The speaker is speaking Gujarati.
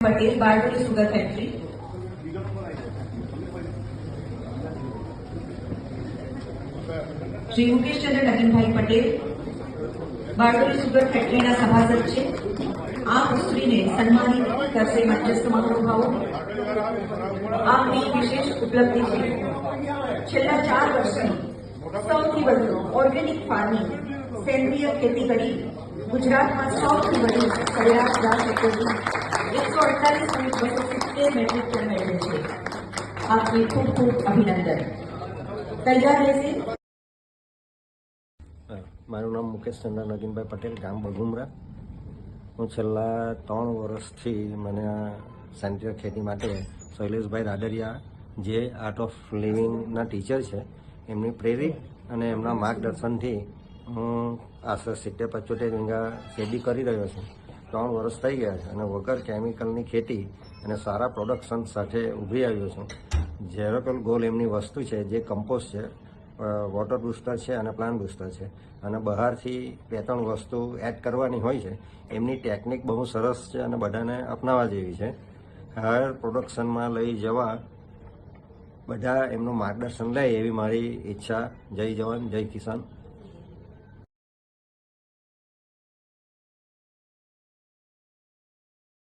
Patel Bardoli sugar factory. Shri Mukesh Chandra Naginbhai Patel Bardoli sugar factory सभासद है। आ पुस्त्रीने सन्मानित करते मध्यस्थ महानुभावों आपनी विशेष उपलब्धि है। छेल्ला 4 वर्षनी सौथी વધુ ઓર્ગેનિક ફાર્મિંગ સેન્દ્રિય ખેતી કરી ગુજરાતમાં સૌથી વધુ સરેરાશ 10 એકરની 148.270 મેટ્રિક ટન મેળવે છે। આપને ખૂબ ખૂબ અભિનંદન। તૈયાર રહેશે। મારું નામ મુકેશ ચંદ્ર નગીનભાઈ પટેલ, ગામ બગુમરા। હું છેલ્લા 3 વર્ષથી મને સેન્દ્રિય ખેતી માટે શૈલેષભાઈ રાદડિયા જે આર્ટ ઓફ લિવિંગના ટીચર છે એમની પ્રેરિત અને એમના માર્ગદર્શનથી હું આશરે 70-75 વીઘા શેરડી કરી રહ્યો છું। 3 વર્ષ થઈ ગયા છે અને વગર કેમિકલની ખેતી અને સારા પ્રોડક્શન સાથે ઉભરી આવ્યો છું। ઝેરોપેલ ગોલ એમની વસ્તુ છે જે કમ્પોસ્ટ છે, વોટર બૂસ્ટર છે અને પ્લાન્ટ બૂસ્ટર છે અને બહારથી 2-3 વસ્તુ એડ કરવાની હોય છે। એમની ટેકનિક બહુ સરસ છે અને બધાને અપનાવવા જેવી છે। હાયર પ્રોડક્શનમાં લઈ જવા બધા એમનું માર્ગદર્શન લે એવી મારી ઈચ્છા। જય જવાન, જય કિસાન।